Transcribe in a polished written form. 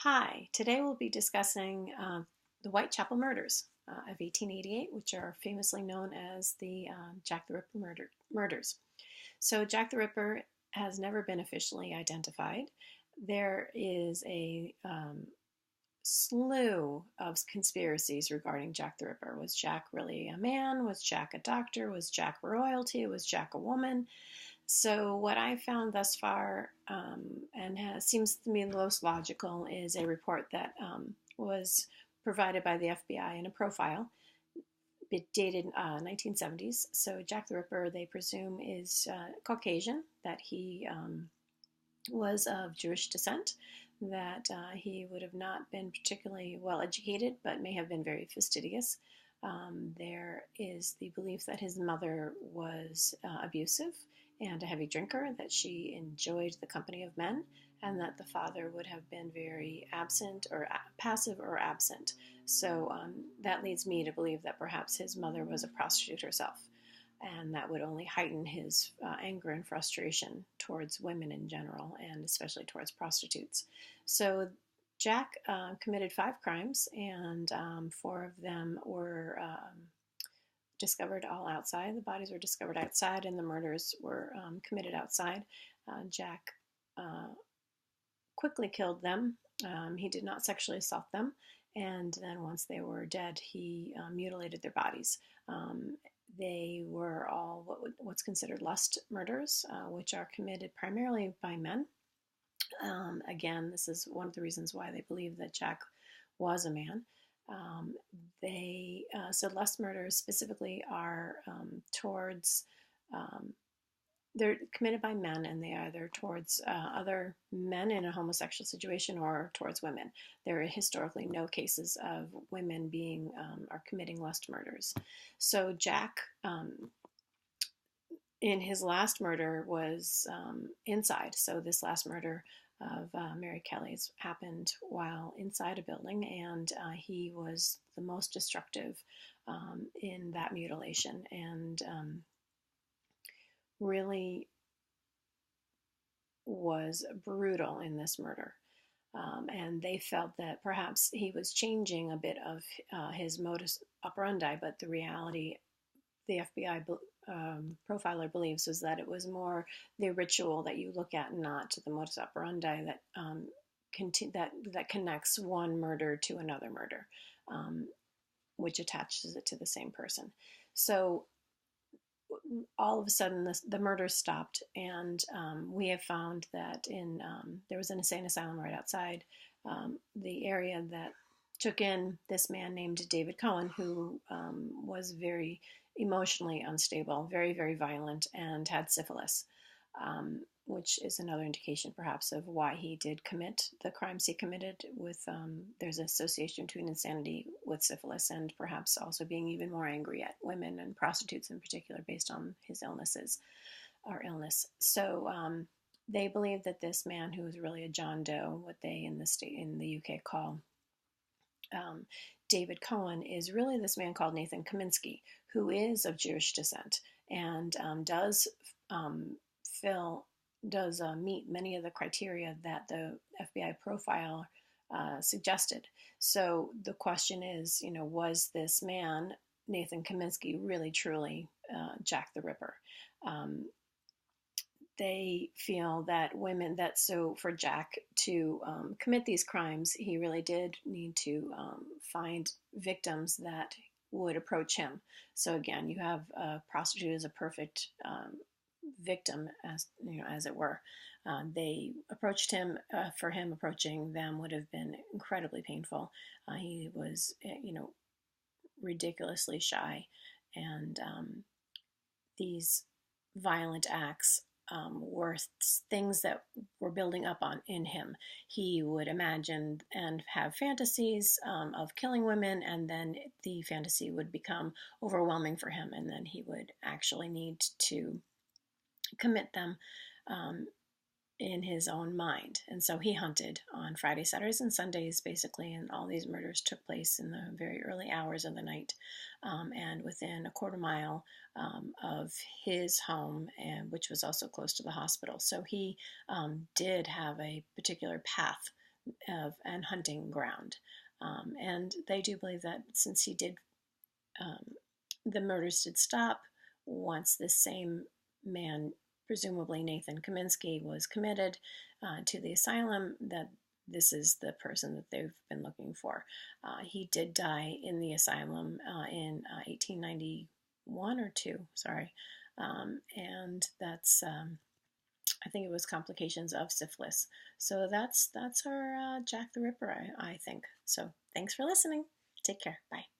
Hi, today we'll be discussing the Whitechapel murders of 1888, which are famously known as the Jack the Ripper murders. So, Jack the Ripper has never been officially identified. There is a slew of conspiracies regarding Jack the Ripper. Was Jack really a man? Was Jack a doctor? Was Jack royalty? Was Jack a woman? So, what I found thus far, seems to me the most logical, is a report that was provided by the FBI in a profile dated 1970s. So, Jack the Ripper, they presume, is Caucasian, that he was of Jewish descent, that he would have not been particularly well educated, but may have been very fastidious. There is the belief that his mother was abusive and a heavy drinker, that she enjoyed the company of men, and that the father would have been very absent or passive or absent. So that leads me to believe that perhaps his mother was a prostitute herself, and that would only heighten his anger and frustration towards women in general, and especially towards prostitutes. So Jack committed 5 crimes, and 4 of them were discovered all outside. The bodies were discovered outside, and the murders were committed outside. Jack quickly killed them. He did not sexually assault them, and then once they were dead, he mutilated their bodies. They were all what's considered lust murders, which are committed primarily by men. Again, this is one of the reasons why they believe that Jack was a man. So lust murders specifically are towards they're committed by men, and they are either towards other men in a homosexual situation or towards women. There are historically no cases of women being or committing lust murders. So Jack, in his last murder, was inside. So this last murder of Mary Kelly's happened while inside a building, and he was the most destructive in that mutilation, and really was brutal in this murder. And they felt that perhaps he was changing a bit of his modus operandi, but the reality, the FBI profiler believes, is that it was more the ritual that you look at, not the modus operandi that that connects one murder to another murder, which attaches it to the same person. So all of a sudden, the murder stopped, and we have found that there was an insane asylum right outside the area that took in this man named David Cohen, who was very emotionally unstable, very, very violent, and had syphilis, which is another indication perhaps of why he did commit the crimes he committed. There's an association between insanity with syphilis, and perhaps also being even more angry at women and prostitutes in particular based on his illness. So they believe that this man, who was really a John Doe, what they in the UK call David Cohen, is really this man called Nathan Kaminsky, who is of Jewish descent, and does meet many of the criteria that the FBI profile suggested. So the question is, was this man, Nathan Kaminsky, really truly Jack the Ripper? They feel that so for Jack to commit these crimes, he really did need to find victims that would approach him. So again, you have a prostitute as a perfect victim, as it were. They approached him. For him, approaching them would have been incredibly painful. He was, ridiculously shy, and these violent acts were things that were building up in him. He would imagine and have fantasies of killing women, and then the fantasy would become overwhelming for him, and then he would actually need to commit them in his own mind. And so he hunted on Fridays, Saturdays, and Sundays, basically, and all these murders took place in the very early hours of the night, and within a quarter mile of his home, which was also close to the hospital. So he did have a particular path and hunting ground. And they do believe that since he did, um, the murders did stop once this same man, presumably Nathan Kaminsky, was committed to the asylum, that this is the person that they've been looking for. He did die in the asylum in 1891 or two, sorry. And that's I think it was complications of syphilis. So that's our Jack the Ripper, I think. So thanks for listening. Take care. Bye.